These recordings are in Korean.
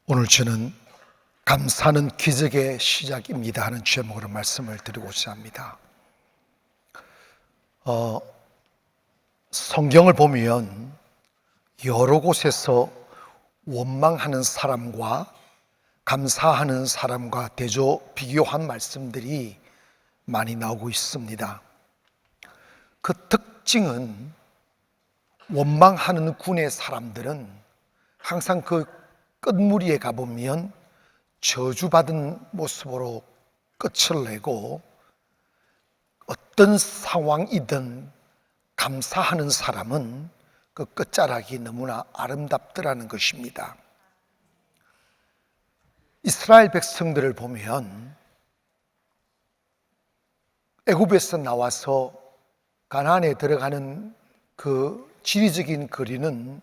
오늘 저는 감사는 기적의 시작입니다 하는 제목으로 말씀을 드리고자 합니다. 성경을 보면 여러 곳에서 원망하는 사람과 감사하는 사람과 대조 비교한 말씀들이 많이 나오고 있습니다. 그 특징은 원망하는 군의 사람들은 항상 그 끝무리에 가보면 저주받은 모습으로 끝을 내고, 어떤 상황이든 감사하는 사람은 그 끝자락이 너무나 아름답더라는 것입니다. 이스라엘 백성들을 보면 애굽에서 나와서 가나안에 들어가는 그 지리적인 거리는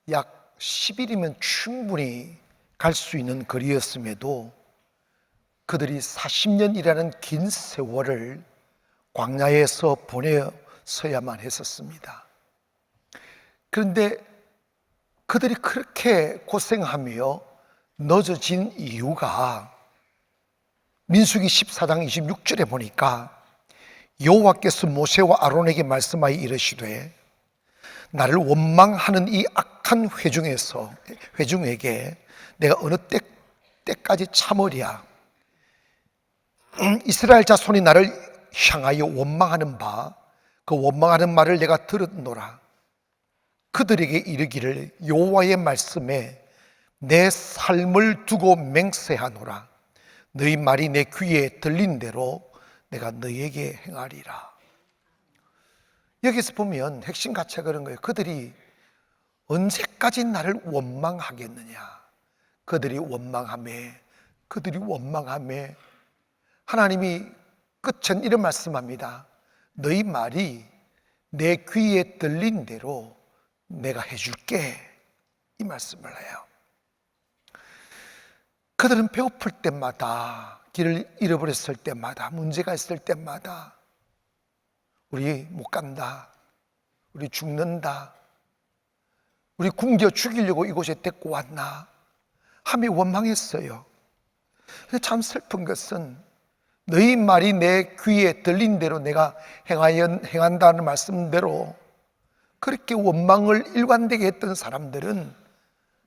약 10일이면 충분히 갈 수 있는 거리였음에도 그들이 40년이라는 긴 세월을 광야에서 보내서야만 했었습니다. 그런데 그들이 그렇게 고생하며 늦어진 이유가 민수기 14장 26절에 보니까 여호와께서 모세와 아론에게 말씀하여 이르시되 나를 원망하는 이 악한 회중에게 내가 어느 때까지 참으랴. 이스라엘 자손이 나를 향하여 원망하는 바, 그 원망하는 말을 내가 들었노라. 그들에게 이르기를 여호와의 말씀에 내 삶을 두고 맹세하노라. 너희 말이 내 귀에 들린 대로 내가 너희에게 행하리라. 여기서 보면 핵심 가치가 그런 거예요. 그들이 언제까지 나를 원망하겠느냐. 그들이 원망하며 하나님이 끝은 이런 말씀합니다. 너희 말이 내 귀에 들린 대로 내가 해줄게, 이 말씀을 해요. 그들은 배고플 때마다, 길을 잃어버렸을 때마다, 문제가 있을 때마다 우리 못 간다, 우리 죽는다, 우리 굶겨 죽이려고 이곳에 데리고 왔나 하며 원망했어요. 근데 참 슬픈 것은 너희 말이 내 귀에 들린 대로 내가 행한다는 말씀대로 그렇게 원망을 일관되게 했던 사람들은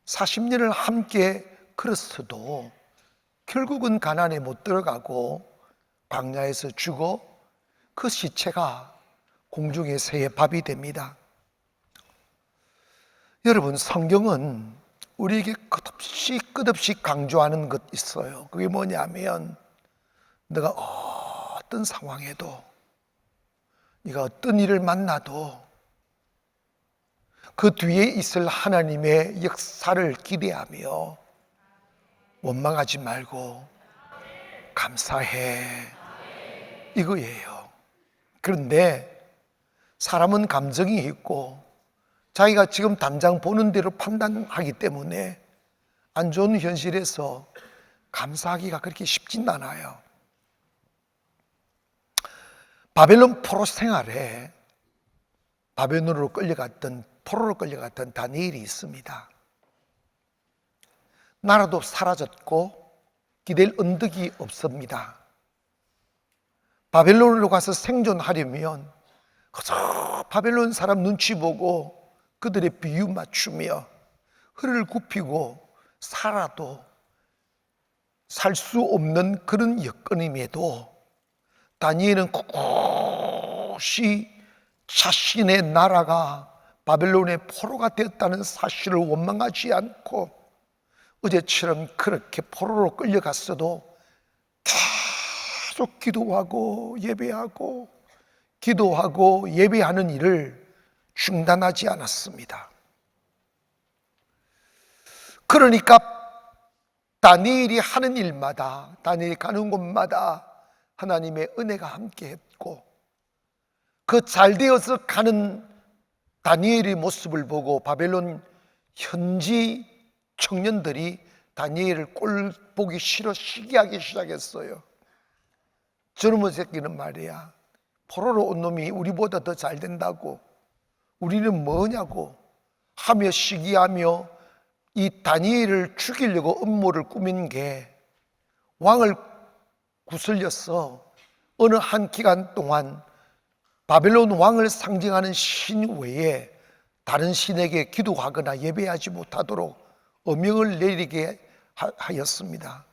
40년을 함께 걸었어도 결국은 가나안에 못 들어가고 광야에서 죽어 그 시체가 공중의 새의 밥이 됩니다. 여러분, 성경은 우리에게 끝없이 강조하는 것 있어요. 그게 뭐냐면 내가 어떤 상황에도, 네가 어떤 일을 만나도 그 뒤에 있을 하나님의 역사를 기대하며 원망하지 말고 감사해, 이거예요. 그런데 사람은 감정이 있고 자기가 지금 당장 보는 대로 판단하기 때문에 안 좋은 현실에서 감사하기가 그렇게 쉽진 않아요. 바벨론 포로 생활에 바벨론으로 포로로 끌려갔던 다니엘이 있습니다. 나라도 사라졌고 기댈 언덕이 없습니다. 바벨론으로 가서 생존하려면 그저 바벨론 사람 눈치 보고 그들의 비유 맞추며 허리를 굽히고 살아도 살 수 없는 그런 여건임에도 다니엘은 꿋꿋이 자신의 나라가 바벨론의 포로가 되었다는 사실을 원망하지 않고 어제처럼 그렇게 포로로 끌려갔어도 계속 기도하고 예배하는 일을 중단하지 않았습니다. 그러니까 다니엘이 하는 일마다, 다니엘이 가는 곳마다 하나님의 은혜가 함께했고, 그 잘되어서 가는 다니엘의 모습을 보고 바벨론 현지 청년들이 다니엘을 꼴 보기 싫어 시기하기 시작했어요. 저놈의 새끼는 말이야, 포로로 온 놈이 우리보다 더 잘 된다고, 우리는 뭐냐고 하며 시기하며 이 다니엘을 죽이려고 음모를 꾸민 게 왕을 구슬려서 어느 한 기간 동안 바벨론 왕을 상징하는 신 외에 다른 신에게 기도하거나 예배하지 못하도록 어명을 내리게 하였습니다.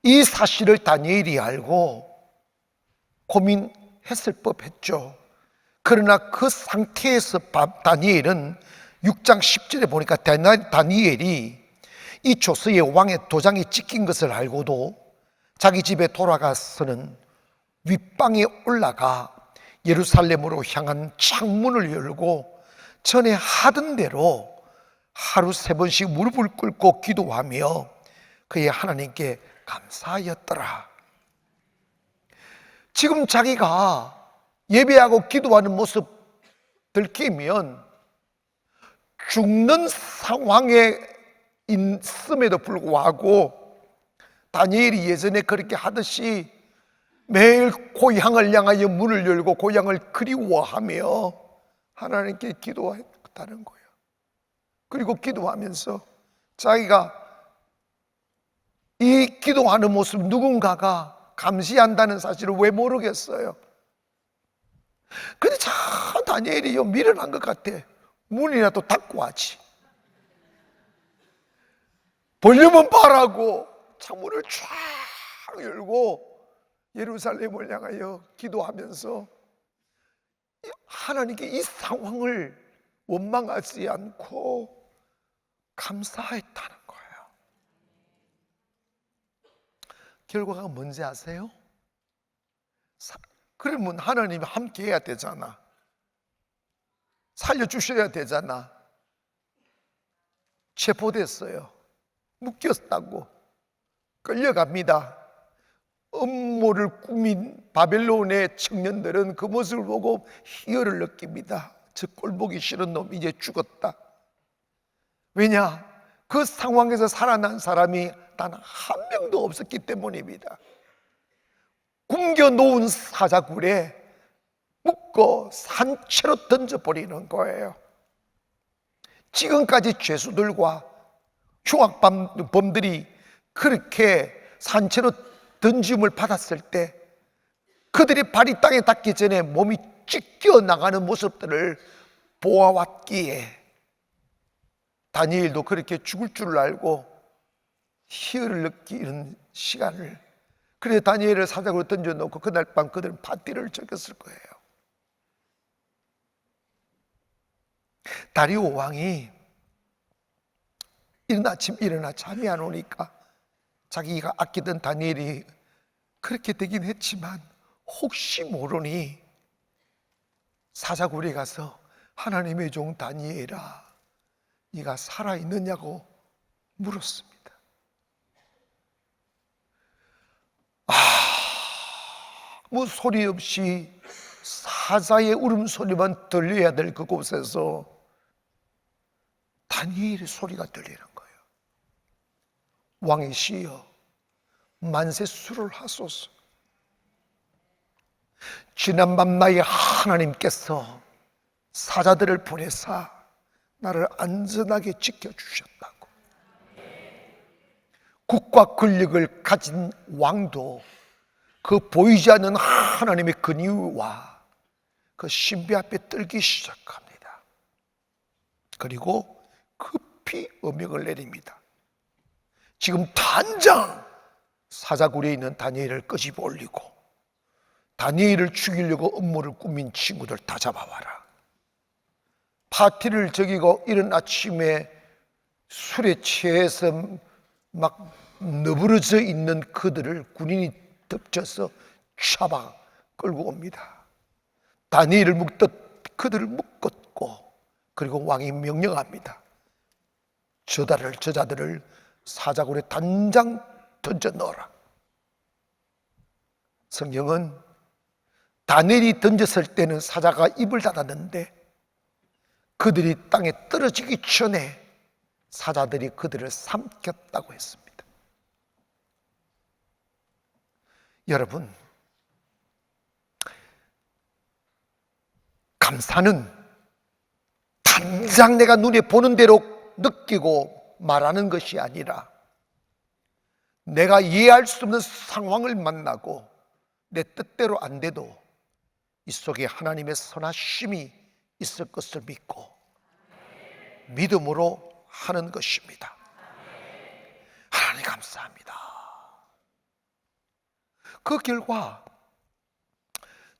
이 사실을 다니엘이 알고 고민했을 법했죠. 그러나 그 상태에서 다니엘은 6장 10절에 보니까 다니엘이 이 조서에 왕의 도장이 찍힌 것을 알고도 자기 집에 돌아가서는 윗방에 올라가 예루살렘으로 향한 창문을 열고 전에 하던 대로 하루 3번씩 무릎을 꿇고 기도하며 그의 하나님께 감사하였더라. 지금 자기가 예배하고 기도하는 모습 들키면 죽는 상황에 있음에도 불구하고 다니엘이 예전에 그렇게 하듯이 매일 고향을 향하여 문을 열고 고향을 그리워하며 하나님께 기도했다는 거예요. 그리고 기도하면서 자기가 이 기도하는 모습 누군가가 감시한다는 사실을 왜 모르겠어요. 근데 참 다니엘이 미련한 것 같아. 문이라도 닫고 하지. 볼륨은 바라고 창문을 쫙 열고 예루살렘을 향하여 기도하면서 하나님께 이 상황을 원망하지 않고 감사했다는 거예요. 결과가 뭔지 아세요? 그러면 하나님이 함께 해야 되잖아. 살려주셔야 되잖아. 체포됐어요. 묶였다고 끌려갑니다. 음모를 꾸민 바벨론의 청년들은 그 모습을 보고 희열을 느낍니다. 저 꼴보기 싫은 놈 이제 죽었다. 왜냐? 그 상황에서 살아난 사람이 단 한 명도 없었기 때문입니다. 굶겨놓은 사자굴에 묶어 산채로 던져버리는 거예요. 지금까지 죄수들과 흉악범들이 그렇게 산채로 던짐을 받았을 때 그들이 발이 땅에 닿기 전에 몸이 찢겨 나가는 모습들을 보아왔기에 다니엘도 그렇게 죽을 줄 알고 희열을 느끼는 시간을, 그래서 다니엘을 사자굴로 던져놓고 그날 밤 그들은 파티를 즐겼을 거예요. 다리오 왕이 이른 아침 일어나 잠이 안 오니까 자기가 아끼던 다니엘이 그렇게 되긴 했지만 혹시 모르니 사자굴에 가서 하나님의 종 다니엘아, 네가 살아있느냐고 물었습니다. 아무 소리 없이 사자의 울음소리만 들려야 될 그곳에서 다니엘의 소리가 들리는 거예요. 왕이시여 만세 수를 하소서. 지난밤 나의 하나님께서 사자들을 보내사 나를 안전하게 지켜주셨다고. 국가 권력을 가진 왕도 그 보이지 않는 하나님의 근위와 그 신비 앞에 떨기 시작합니다. 그리고 급히 어명을 내립니다. 지금 당장 사자굴에 있는 다니엘을 끄집어 올리고 다니엘을 죽이려고 음모를 꾸민 친구들 다 잡아와라. 파티를 저기고 이른 아침에 술에 취해서 막 너부러져 있는 그들을 군인이 덮쳐서 잡아 끌고 옵니다. 다니엘을 묶듯 그들을 묶었고, 그리고 왕이 명령합니다. 저자들을 사자굴에 단장 던져 넣어라. 성경은 다니엘이 던졌을 때는 사자가 입을 닫았는데 그들이 땅에 떨어지기 전에 사자들이 그들을 삼켰다고 했습니다. 여러분, 감사는 당장 내가 눈에 보는 대로 느끼고 말하는 것이 아니라 내가 이해할 수 없는 상황을 만나고 내 뜻대로 안 돼도 이 속에 하나님의 선하심이 있을 것을 믿고 믿음으로 하는 것입니다. 하나님 감사합니다. 그 결과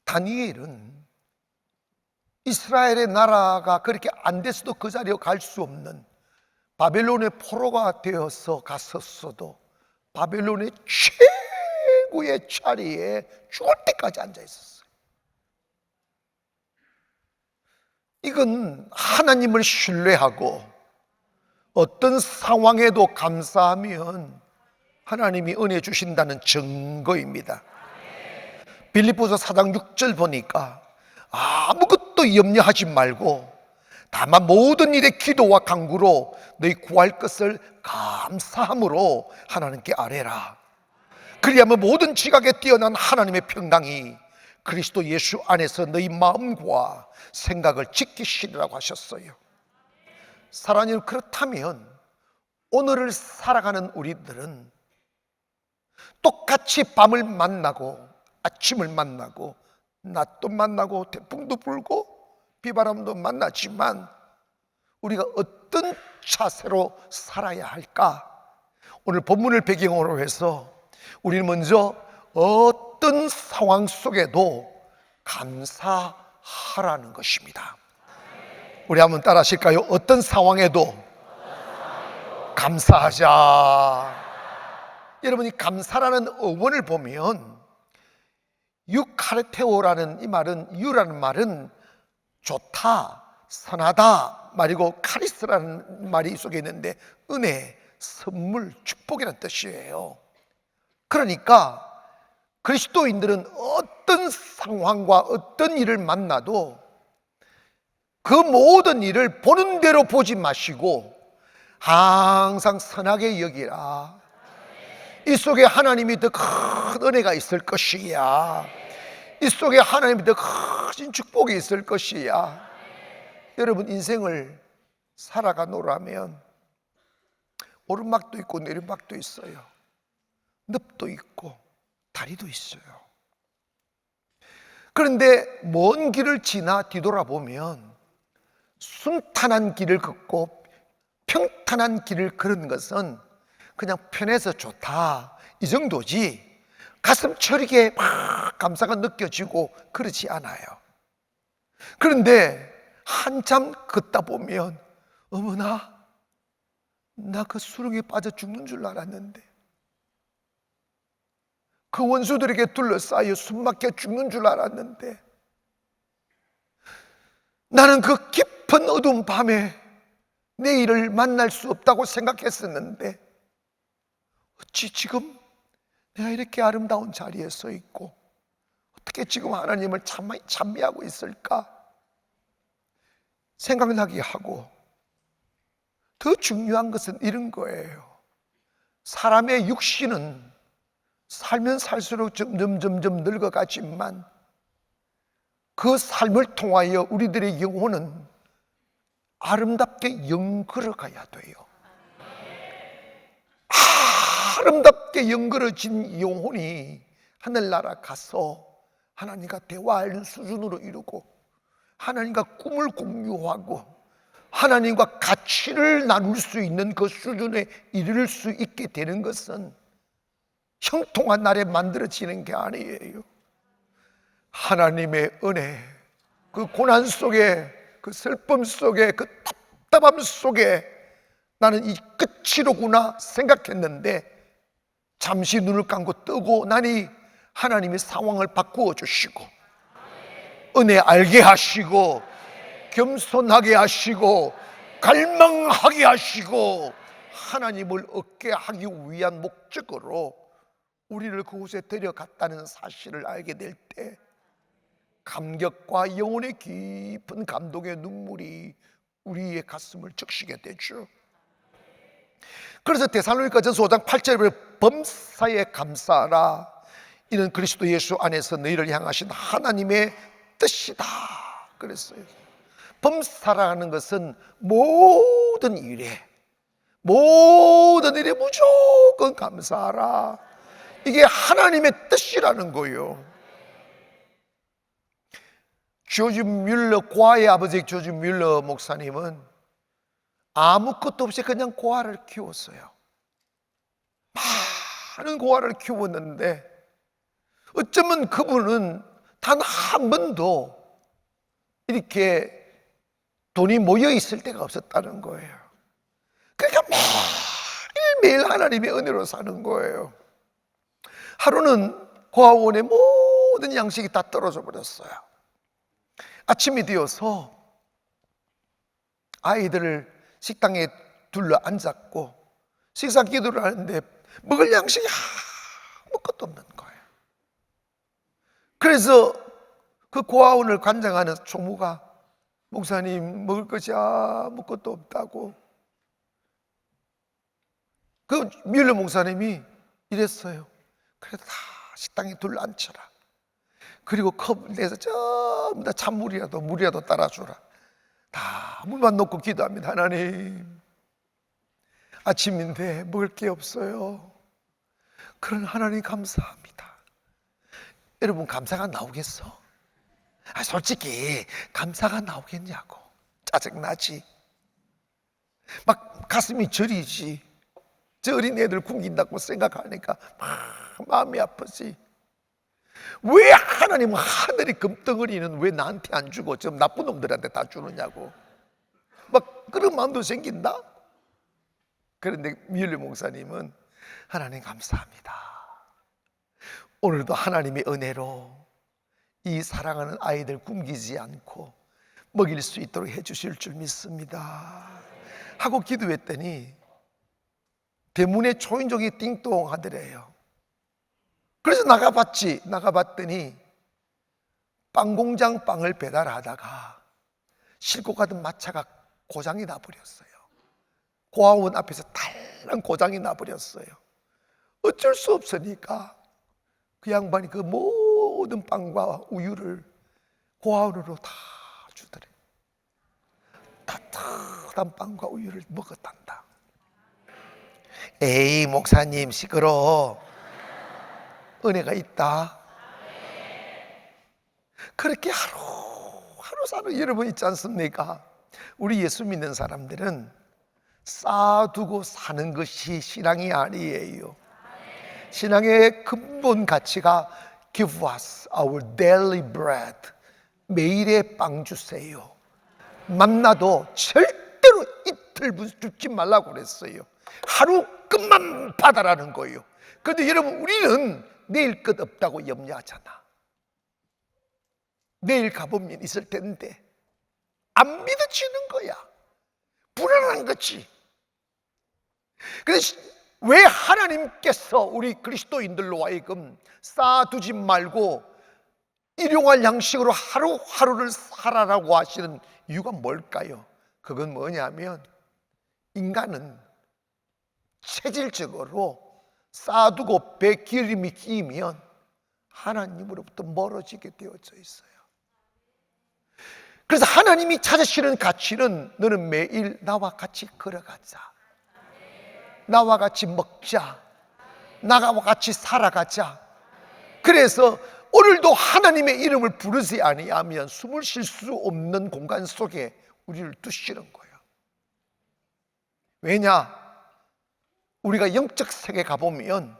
다니엘은 이스라엘의 나라가 그렇게 안 됐어도 그 자리에 갈 수 없는 바벨론의 포로가 되어서 갔었어도 바벨론의 최고의 자리에 죽을 때까지 앉아 있었어요. 이건 하나님을 신뢰하고 어떤 상황에도 감사하면 하나님이 은혜 주신다는 증거입니다. 빌립보서 4장 6절 보니까 아무것도 염려하지 말고 다만 모든 일에 기도와 간구로 너희 구할 것을 감사함으로 하나님께 아뢰라. 그리하면 모든 지각에 뛰어난 하나님의 평강이 그리스도 예수 안에서 너희 마음과 생각을 지키시리라고 하셨어요. 사랑하는, 그렇다면 오늘을 살아가는 우리들은 똑같이 밤을 만나고 아침을 만나고 낮도 만나고 태풍도 불고 비바람도 만나지만 우리가 어떤 자세로 살아야 할까? 오늘 본문을 배경으로 해서 우리는 먼저 어떤 상황 속에도 감사하라는 것입니다. 우리 한번 따라 하실까요? 어떤 상황에도 감사하자. 여러분이 감사라는 어원을 보면 유카르테오라는 이 말은, 유라는 말은 좋다, 선하다 말이고 카리스라는 말이 이 속에 있는데 은혜, 선물, 축복이라는 뜻이에요. 그러니까 그리스도인들은 어떤 상황과 어떤 일을 만나도 그 모든 일을 보는 대로 보지 마시고 항상 선하게 여기라. 이 속에 하나님이 더 큰 은혜가 있을 것이야. 이 속에 하나님이 더 큰 축복이 있을 것이야. 여러분, 인생을 살아가노라면 오르막도 있고 내리막도 있어요. 늪도 있고 다리도 있어요. 그런데 먼 길을 지나 뒤돌아보면 순탄한 길을 걷고 평탄한 길을 걸은 것은 그냥 편해서 좋다 이 정도지 가슴 저리게 막 감사가 느껴지고 그렇지 않아요. 그런데 한참 걷다 보면 어머나, 나 그 수렁에 빠져 죽는 줄 알았는데, 그 원수들에게 둘러싸여 숨막혀 죽는 줄 알았는데, 나는 그 깊은 어두운 밤에 내일을 만날 수 없다고 생각했었는데 어찌 지금 내가 이렇게 아름다운 자리에 서 있고 어떻게 지금 하나님을 찬미하고 있을까 생각나게 하고, 더 중요한 것은 이런 거예요. 사람의 육신은 살면 살수록 점점 늙어가지만 그 삶을 통하여 우리들의 영혼은 아름답게 영걸어가야 돼요. 아름답게 영걸어진 영혼이 하늘나라 가서 하나님과 대화하는 수준으로 이루고 하나님과 꿈을 공유하고 하나님과 가치를 나눌 수 있는 그 수준에 이를 수 있게 되는 것은 형통한 날에 만들어지는 게 아니에요. 하나님의 은혜, 그 고난 속에, 그 슬픔 속에, 그 답답함 속에 나는 이 끝이로구나 생각했는데 잠시 눈을 감고 뜨고 나니 하나님이 상황을 바꾸어 주시고 은혜 알게 하시고 겸손하게 하시고 갈망하게 하시고 하나님을 얻게 하기 위한 목적으로 우리를 그곳에 데려갔다는 사실을 알게 될 때 감격과 영혼의 깊은 감동의 눈물이 우리의 가슴을 적시게 되죠. 그래서 데살로니가전서 5장 8절에 범사에 감사하라, 이는 그리스도 예수 안에서 너희를 향하신 하나님의 뜻이다 그랬어요. 범사라는 것은 모든 일에 무조건 감사하라, 이게 하나님의 뜻이라는 거예요. 조지 뮬러, 고아의 아버지 조지 뮬러 목사님은 아무것도 없이 그냥 고아를 키웠어요. 많은 고아를 키웠는데 어쩌면 그분은 단 한 번도 이렇게 돈이 모여 있을 때가 없었다는 거예요. 그러니까 매일매일 하나님의 은혜로 사는 거예요. 하루는 고아원의 모든 양식이 다 떨어져 버렸어요. 아침이 되어서 아이들을 식당에 둘러 앉았고 식사 기도를 하는데 먹을 양식이 아무것도 없는 거예요. 그래서 그 고아원을 관장하는 총무가 목사님 먹을 것이 아무것도 없다고, 그 뮬러 목사님이 이랬어요. 그래도 다 식당에 둘러 앉혀라. 그리고 컵 내서 전부 다 찬물이라도 물이라도 따라주라. 다 물만 놓고 기도합니다. 하나님, 아침인데 먹을 게 없어요. 그런 하나님 감사합니다. 여러분, 감사가 나오겠어? 솔직히 감사가 나오겠냐고. 짜증나지? 막 가슴이 저리지. 저 어린 애들 굶긴다고 생각하니까 막 마음이 아프지. 왜 하나님은 하늘이 금덩어리는 왜 나한테 안 주고 저 나쁜 놈들한테 다 주느냐고 막 그런 마음도 생긴다. 그런데 뮬러 목사님은 하나님 감사합니다. 오늘도 하나님의 은혜로 이 사랑하는 아이들 굶기지 않고 먹일 수 있도록 해주실 줄 믿습니다 하고 기도했더니 대문에 초인종이 띵동 하더래요. 그래서 나가봤더니 빵공장 빵을 배달하다가 싣고 가던 마차가 고장이 나버렸어요. 고아원 앞에서 달랑 고장이 나버렸어요. 어쩔 수 없으니까 그 양반이 그 모든 빵과 우유를 고아원으로 다 주더래. 따뜻한 빵과 우유를 먹었단다. 에이 목사님 시끄러워. 은혜가 있다. 그렇게 하루 사는 여러분 있지 않습니까? 우리 예수 믿는 사람들은 쌓아두고 사는 것이 신앙이 아니에요. 신앙의 근본 가치가 Give us our daily bread, 매일의 빵 주세요. 만나도 절대로 이틀 줍지 말라고 그랬어요. 하루 끝만 받아라는 거예요. 그런데 여러분, 우리는 내일 끝 없다고 염려하잖아. 내일 가보면 있을 텐데 안 믿어지는 거야. 불안한 거지. 그래서 왜 하나님께서 우리 그리스도인들로 하여금 쌓아두지 말고 일용할 양식으로 하루하루를 살아라고 하시는 이유가 뭘까요? 그건 뭐냐면 인간은 체질적으로 쌓아두고 배 기름이 끼면 하나님으로부터 멀어지게 되어져 있어요. 그래서 하나님이 찾으시는 가치는 너는 매일 나와 같이 걸어가자, 나와 같이 먹자, 나와 같이 살아가자. 그래서 오늘도 하나님의 이름을 부르지 아니하면 숨을 쉴 수 없는 공간 속에 우리를 두시는 거예요. 왜냐? 우리가 영적 세계 가보면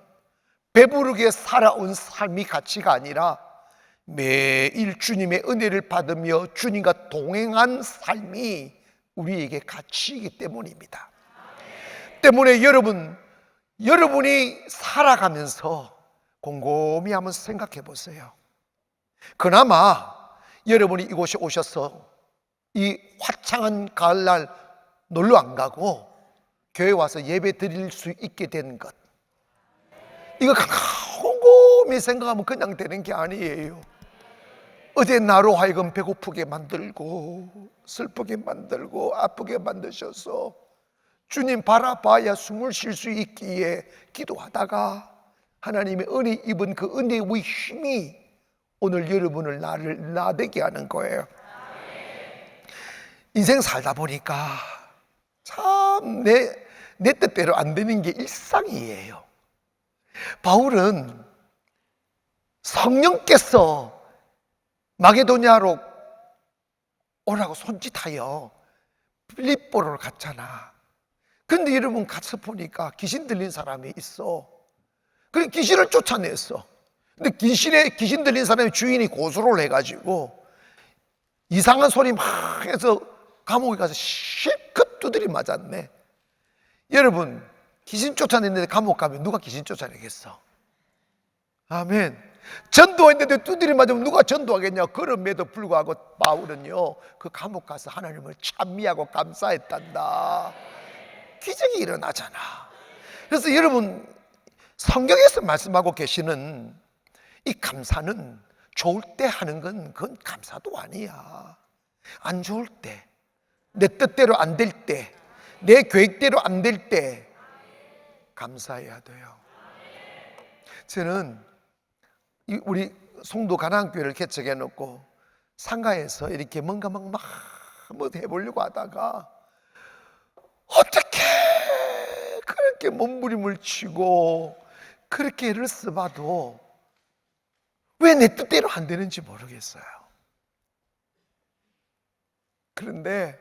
배부르게 살아온 삶이 가치가 아니라 매일 주님의 은혜를 받으며 주님과 동행한 삶이 우리에게 가치이기 때문입니다. 때문에 여러분이 살아가면서 곰곰이 한번 생각해 보세요. 그나마 여러분이 이곳에 오셔서 이 화창한 가을날 놀러 안 가고 교회 와서 예배 드릴 수 있게 된 것, 이거 곰곰이 생각하면 그냥 되는 게 아니에요. 어제 나로 하여금 배고프게 만들고 슬프게 만들고 아프게 만드셔서 주님 바라봐야 숨을 쉴 수 있기에 기도하다가 하나님의 은혜 입은 그 은혜의 힘이 오늘 여러분을 나를 나되게 하는 거예요. 인생 살다 보니까 참 내 뜻대로 안 되는 게 일상이에요. 바울은 성령께서 마게도냐로 오라고 손짓하여 빌립보로 갔잖아. 근데 여러분 가서 보니까 귀신 들린 사람이 있어. 그래 귀신을 쫓아냈어. 근데 귀신 들린 사람의 주인이 고소를 해가지고 이상한 소리 막 해서 감옥에 가서 실컷 두드리 맞았네. 여러분 귀신 쫓아냈는데 감옥 가면 누가 귀신 쫓아내겠어? 아멘. 전도했는데 두드리 맞으면 누가 전도하겠냐? 그럼에도 불구하고 바울은요 그 감옥 가서 하나님을 찬미하고 감사했단다. 기적이 일어나잖아. 그래서 여러분 성경에서 말씀하고 계시는 이 감사는 좋을 때 하는 건 그건 감사도 아니야. 안 좋을 때, 내 뜻대로 안 될 때, 내 계획대로 안 될 때 감사해야 돼요. 저는 우리 송도 가나안교회를 개척해 놓고 상가에서 이렇게 뭔가 막 한번 해보려고 하다가 어떻게 그렇게 몸부림을 치고 그렇게 애를 써봐도 왜 내 뜻대로 안 되는지 모르겠어요. 그런데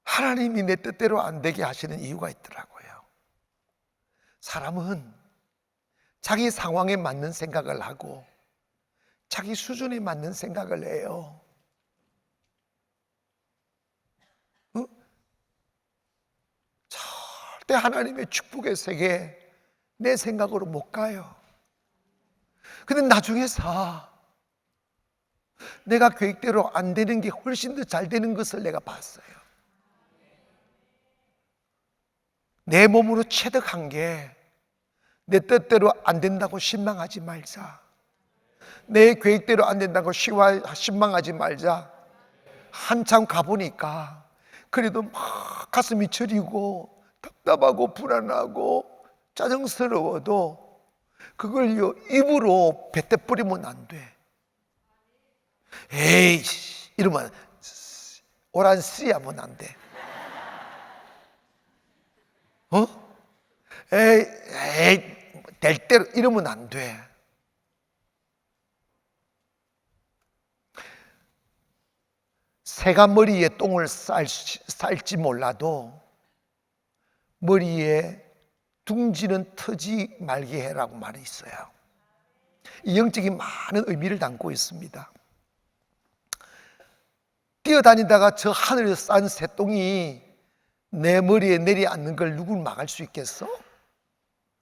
하나님이 내 뜻대로 안 되게 하시는 이유가 있더라고요. 사람은 자기 상황에 맞는 생각을 하고 자기 수준에 맞는 생각을 해요. 절대 하나님의 축복의 세계 내 생각으로 못 가요. 근데 나중에서 내가 계획대로 안 되는 게 훨씬 더 잘 되는 것을 내가 봤어요. 내 몸으로 체득한 게 내 뜻대로 안 된다고 실망하지 말자. 내 계획대로 안 된다고 실망하지 말자. 한참 가보니까 그래도 막 가슴이 저리고 답답하고 불안하고 짜증스러워도 그걸요 입으로 뱉어 뿌리면 안 돼. 에이 이러면 오란 씨 하면 안 돼. 에이 될 대로 이러면 안 돼. 새가 머리에 똥을 쌀지 몰라도 머리에 둥지는 터지 말게 해라고 말이 있어요. 이 영적인 많은 의미를 담고 있습니다. 뛰어다니다가 저 하늘에서 싼 새똥이 내 머리에 내려앉는 걸 누굴 막을 수 있겠어?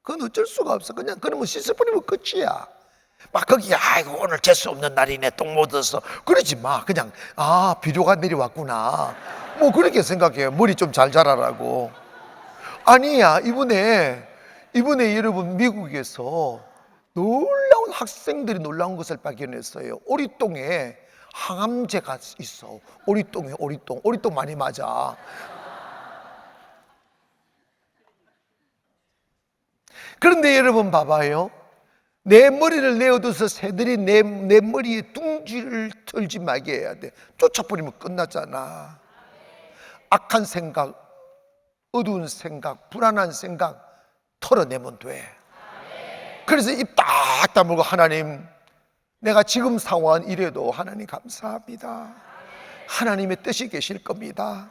그건 어쩔 수가 없어. 그냥 그러면 씻어버리면 끝이야. 막 거기 아이고 오늘 재수 없는 날이네 똥 못 얻어서 그러지 마. 그냥 비료가 내려왔구나 뭐 그렇게 생각해요. 머리 좀 잘 자라라고. 아니야. 이번에 여러분 미국에서 놀라운 학생들이 놀라운 것을 발견했어요. 오리똥에 항암제가 있어. 오리똥 많이 맞아. 그런데 여러분 봐봐요. 내 머리를 내어둬서 새들이 내 머리에 둥지를 털지 말게 해야 돼. 쫓아버리면 끝나잖아. 악한 생각, 어두운 생각, 불안한 생각 털어내면 돼. 그래서 입 딱 다물고 하나님 내가 지금 상황은 이래도 하나님 감사합니다. 하나님의 뜻이 계실 겁니다.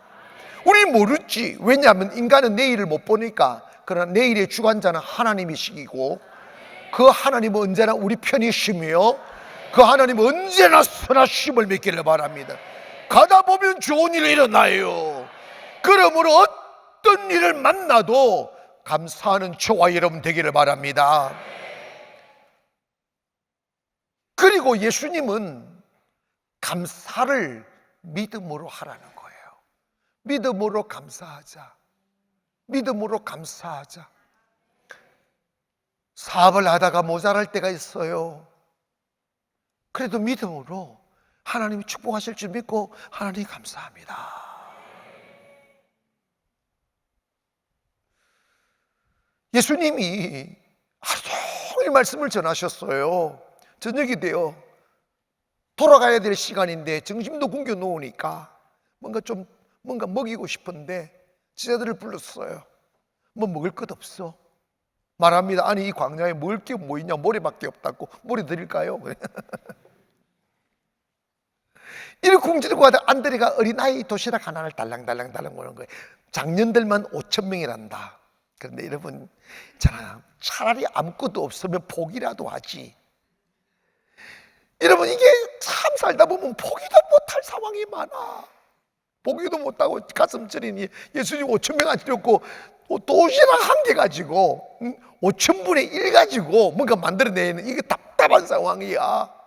우리 모르지. 왜냐하면 인간은 내일을 못 보니까. 그러나 내일의 주관자는 하나님이시고 그 하나님은 언제나 우리 편이시며 그 하나님은 언제나 선하심을 믿기를 바랍니다. 가다 보면 좋은 일이 일어나요. 그러므로 어떤 일을 만나도 감사하는 저와 여러분 되기를 바랍니다. 그리고 예수님은 감사를 믿음으로 하라는 거예요. 믿음으로 감사하자. 믿음으로 감사하자. 사업을 하다가 모자랄 때가 있어요. 그래도 믿음으로 하나님이 축복하실 줄 믿고 하나님 감사합니다. 예수님이 하루 종일 말씀을 전하셨어요. 저녁이 돼요. 돌아가야 될 시간인데 정신도 굶겨 놓으니까 뭔가 먹이고 싶은데 제자들을 불렀어요. 뭐 먹을 것 없어? 말합니다. 아니 이 광야에 먹을 게 뭐 있냐? 모래밖에 없다고. 모래 드릴까요? 이렇게 굶주리고 하다 안드레가 어린아이 도시락 하나를 달랑달랑 오는 거예요. 장년들만 5,000명이란다. 그런데 여러분 차라리 아무것도 없으면 포기라도 하지. 여러분 이게 참 살다 보면 포기도 못할 상황이 많아. 포기도 못하고 가슴 저리니 예수님 5,000명 안 드렸고 도시락 한 개 가지고 5,000분의 1 가지고 뭔가 만들어내는 이게 답답한 상황이야.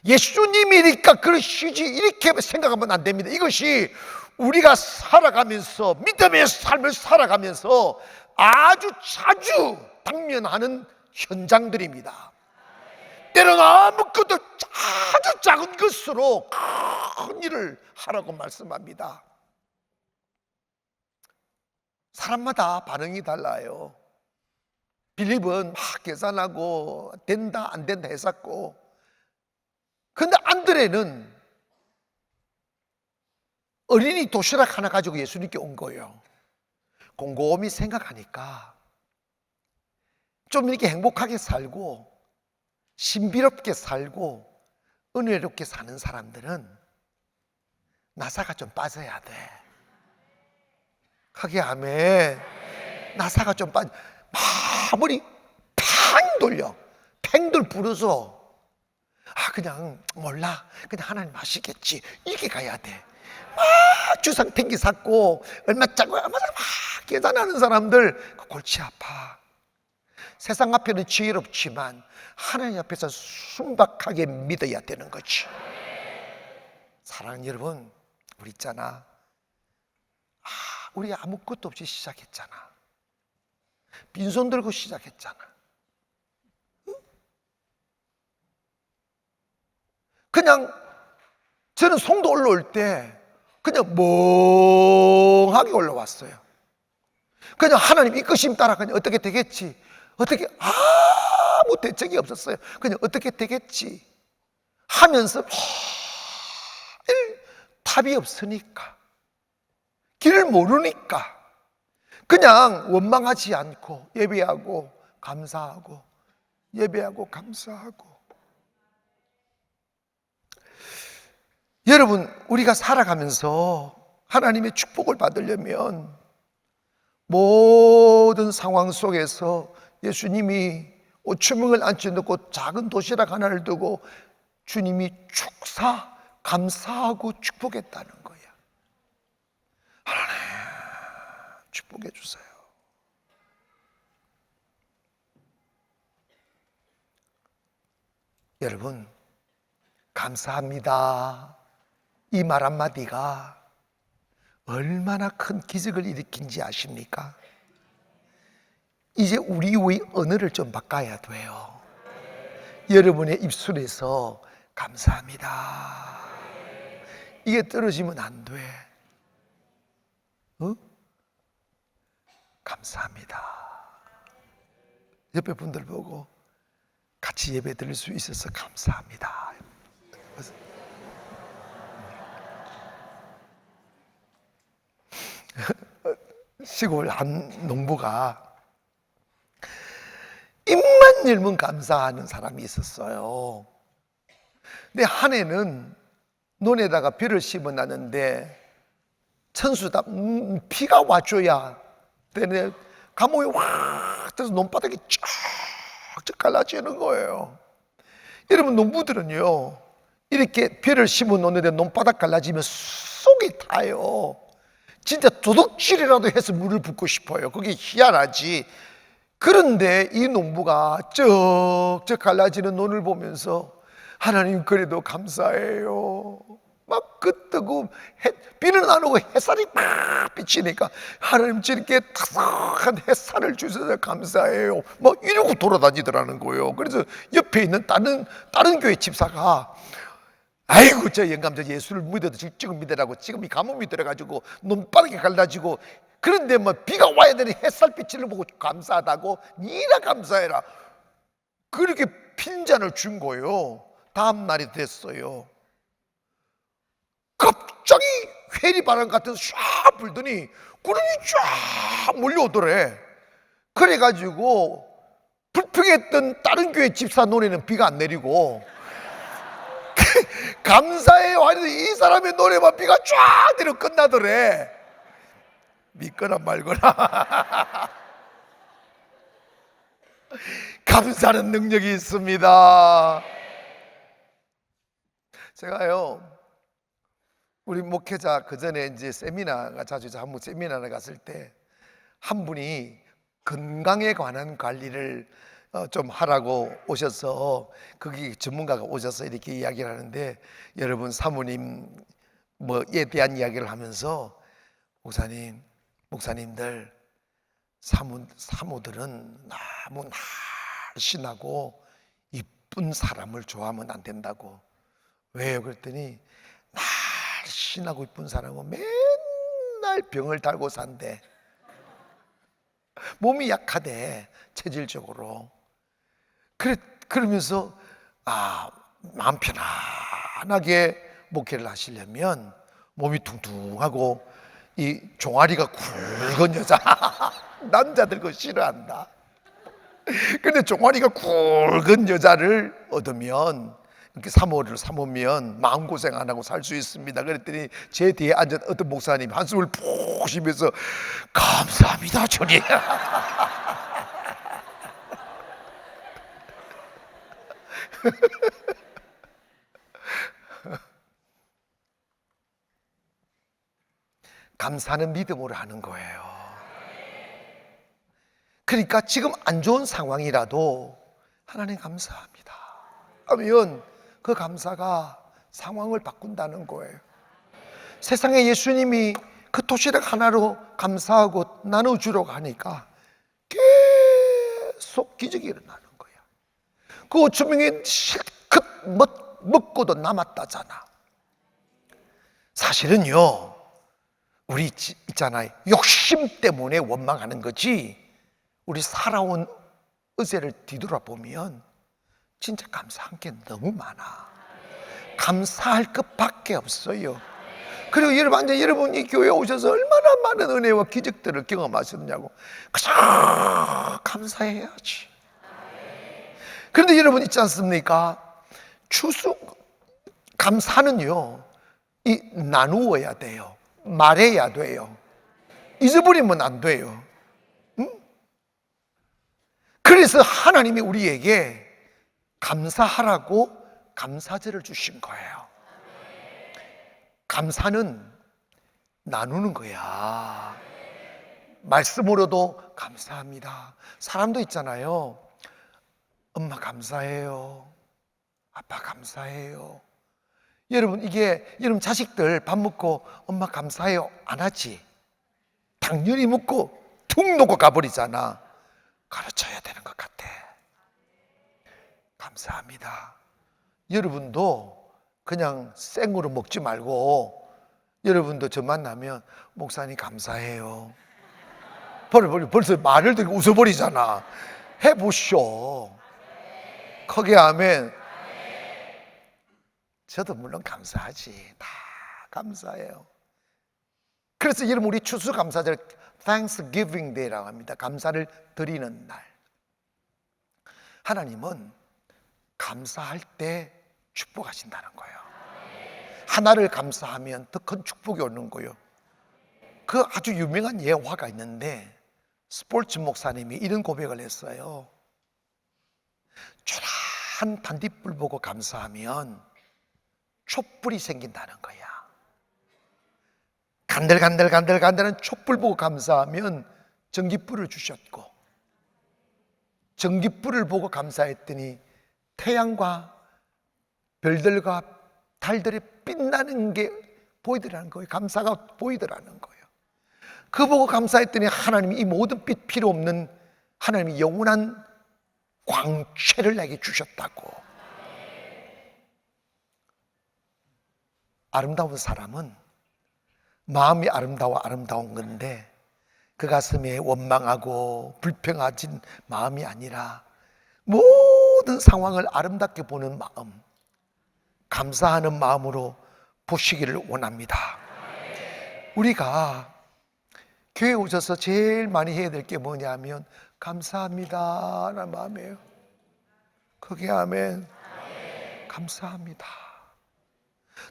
예수님이니까 그러시지 이렇게 생각하면 안 됩니다. 이것이 우리가 살아가면서 믿음의 삶을 살아가면서 아주 자주 당면하는 현장들입니다. 때로는 아무것도 아주 작은 것으로 큰 일을 하라고 말씀합니다. 사람마다 반응이 달라요. 빌립은 막 계산하고 된다 안 된다 했었고, 근데 안드레는 어린이 도시락 하나 가지고 예수님께 온 거예요. 곰곰이 생각하니까 좀 이렇게 행복하게 살고 신비롭게 살고 은혜롭게 사는 사람들은 나사가 좀 빠져야 돼. 크게 아멘. 나사가 좀 빠져. 아무리 팽 돌려 팽돌 부르서 그냥 몰라 그냥 하나님 하시겠지 이렇게 가야 돼. 막 주상 팽기 샀고 얼마 짜고 얼마 막 계산하는 사람들 골치 아파. 세상 앞에는 지혜롭지만 하나님 앞에서 순박하게 믿어야 되는 거지. 사랑하는 여러분, 우리 있잖아. 우리 아무것도 없이 시작했잖아. 빈손 들고 시작했잖아. 그냥 저는 송도 올라올 때 그냥 멍하게 올라왔어요. 그냥 하나님 이끄심 따라 그냥 어떻게 되겠지, 어떻게 아무 대책이 없었어요. 그냥 어떻게 되겠지 하면서 답이 없으니까, 길을 모르니까 그냥 원망하지 않고 예배하고 감사하고 예배하고 감사하고. 여러분, 우리가 살아가면서 하나님의 축복을 받으려면 모든 상황 속에서 예수님이 5,000명을 앉혀놓고 작은 도시락 하나를 두고 주님이 축사 감사하고 축복했다는 거야. 하나님 축복해 주세요. 여러분, 감사합니다 이 말 한마디가 얼마나 큰 기적을 일으킨지 아십니까? 이제 우리의 언어를 좀 바꿔야 돼요. 여러분의 입술에서 감사합니다 이게 떨어지면 안 돼. 감사합니다. 옆에 분들 보고 같이 예배 드릴 수 있어서 감사합니다. 시골 한 농부가 입만 열면 감사하는 사람이 있었어요. 근데 한 해는 논에다가 벼를 심어놨는데 천수다 비가 와줘야 되네. 감옥이 확 돼서 논바닥이 쫙쫙 갈라지는 거예요. 여러분, 농부들은요, 이렇게 벼를 심어 놓는데 논바닥 갈라지면 속이 타요. 진짜 도둑질이라도 해서 물을 붓고 싶어요. 그게 희한하지. 그런데 이 농부가 쩍쩍 갈라지는 논을 보면서 하나님, 그래도 감사해요. 막 그 뜨거운 비는 안 오고 햇살이 막 비치니까 하나님, 저렇게 타삭한 햇살을 주셔서 감사해요. 막 이러고 돌아다니더라는 거예요. 그래서 옆에 있는 다른 교회 집사가, 아이고, 저 영감, 저 예수를 믿어도 지금 믿으라고 지금 이 가뭄이 들어가지고 눈바닥이 갈라지고, 그런데 뭐 비가 와야 되는 햇살빛을 보고 감사하다고, 니나 감사해라, 그렇게 핀잔을 준 거예요. 다음 날이 됐어요. 갑자기 회리바람 같은 쫙 불더니 구름이 쫙 몰려오더래. 그래가지고 불평했던 다른 교회 집사 노래는 비가 안 내리고 감사해요 하는데 이 사람의 노래만 비가 쫙 내려 끝나더래. 믿거나 말거나 감사하는 능력이 있습니다. 제가요, 우리 목회자 그 전에 이제 세미나가 자주 한번 세미나를 갔을 때 한 분이 건강에 관한 관리를 좀 하라고 오셔서, 거기 전문가가 오셔서 이렇게 이야기를 하는데, 여러분, 사모님 뭐에 대한 이야기를 하면서 목사님들 사모들은 너무 날씬하고 이쁜 사람을 좋아하면 안 된다고. 왜요? 그랬더니 날씬하고 이쁜 사람은 맨날 병을 달고 산대. 몸이 약하대, 체질적으로. 그러면서 마음 편안하게 목회를 하시려면 몸이 퉁퉁하고 이 종아리가 굵은 여자 남자들 그거 싫어한다. 근데 종아리가 굵은 여자를 얻으면, 이렇게 사모를 삼으면 마음고생 안 하고 살 수 있습니다. 그랬더니 제 뒤에 앉은 어떤 목사님이 한숨을 푹 쉬면서 감사합니다 주님. 감사는 믿음으로 하는 거예요. 그러니까 지금 안 좋은 상황이라도 하나님 감사합니다 하면 그 감사가 상황을 바꾼다는 거예요. 세상에 예수님이 그 도시락 하나로 감사하고 나눠주려고 하니까 계속 기적이 일어나는 거야. 그 5,000명이 실컷 먹고도 남았다잖아. 사실은요, 우리 있잖아요, 욕심 때문에 원망하는 거지, 우리 살아온 의제를 뒤돌아보면 진짜 감사한 게 너무 많아. 감사할 것밖에 없어요. 그리고 여러분이 교회에 오셔서 얼마나 많은 은혜와 기적들을 경험하셨냐고. 그저 감사해야지. 그런데 여러분 있지 않습니까? 감사는요, 나누어야 돼요. 말해야 돼요. 잊어버리면 안 돼요. 그래서 하나님이 우리에게 감사하라고 감사절을 주신 거예요. 감사는 나누는 거야. 말씀으로도 감사합니다. 사람도 있잖아요, 엄마 감사해요, 아빠 감사해요. 여러분, 여러분 자식들 밥 먹고 엄마 감사해요 안 하지? 당연히 먹고 툭 놓고 가버리잖아. 가르쳐야 되는 것 같아. 감사합니다. 여러분도 그냥 생으로 먹지 말고, 여러분도 저 만나면 목사님 감사해요. 벌써 말을 듣고 웃어버리잖아. 해보시오. 크게 아멘. 저도 물론 감사하지. 다 감사해요. 그래서 여러분, 우리 추수감사절 Thanksgiving Day라고 합니다. 감사를 드리는 날. 하나님은 감사할 때 축복하신다는 거예요. 하나를 감사하면 더 큰 축복이 오는 거예요. 그 아주 유명한 예화가 있는데, 스폴츠 목사님이 이런 고백을 했어요. 초라한 단딧불 보고 감사하면 촛불이 생긴다는 거야. 간들간들간들간들한 촛불 보고 감사하면 전깃불을 주셨고, 전깃불을 보고 감사했더니 태양과 별들과 달들이 빛나는 게 보이더라는 거예요. 감사가 보이더라는 거예요. 그 보고 감사했더니 하나님이 이 모든 빛 필요 없는 하나님이 영원한 광채를 내게 주셨다고. 아름다운 사람은 마음이 아름다운 건데 그 가슴에 원망하고 불평하진 마음이 아니라 모든 상황을 아름답게 보는 마음, 감사하는 마음으로 보시기를 원합니다. 우리가 교회 오셔서 제일 많이 해야 될 게 뭐냐면 감사합니다 라는 마음이에요. 그게 아멘. 감사합니다.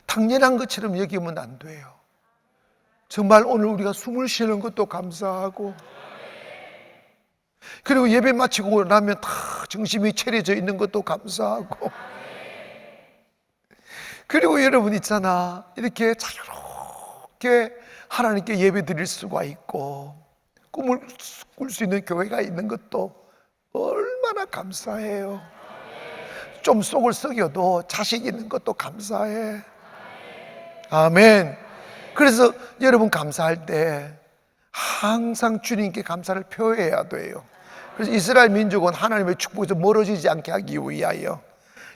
당연한 것처럼 여기면 안 돼요. 정말 오늘 우리가 숨을 쉬는 것도 감사하고, 그리고 예배 마치고 나면 다 정신이 차려져 있는 것도 감사하고, 그리고 여러분 있잖아, 이렇게 자유롭게 하나님께 예배 드릴 수가 있고 꿈을 꿀 수 있는 교회가 있는 것도 얼마나 감사해요. 좀 속을 썩여도 자식 있는 것도 감사해. 아멘. 그래서 여러분 감사할 때 항상 주님께 감사를 표해야 돼요. 그래서 이스라엘 민족은 하나님의 축복에서 멀어지지 않게 하기 위하여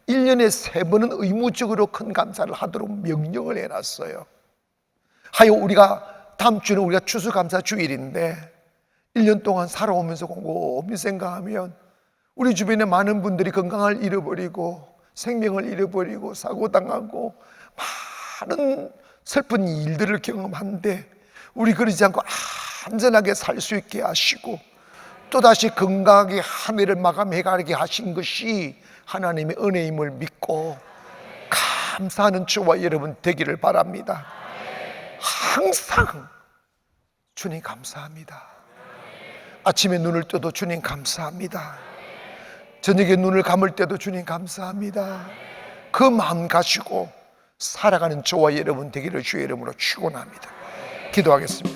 1년에 3번은 의무적으로 큰 감사를 하도록 명령을 해놨어요. 하여 우리가 다음 주는 우리가 추수감사 주일인데 1년 동안 살아오면서 곰곰이 생각하면 우리 주변에 많은 분들이 건강을 잃어버리고 생명을 잃어버리고 사고당하고 많은 슬픈 일들을 경험하는데 우리 그러지 않고 안전하게 살 수 있게 하시고 또다시 건강하게 한 해를 마감해가게 하신 것이 하나님의 은혜임을 믿고 감사하는 저와 여러분 되기를 바랍니다. 항상 주님 감사합니다. 아침에 눈을 떠도 주님 감사합니다. 저녁에 눈을 감을 때도 주님 감사합니다. 그 마음 가지고 살아가는 저와 여러분 되기를 주의 이름으로 축원합니다. 기도하겠습니다.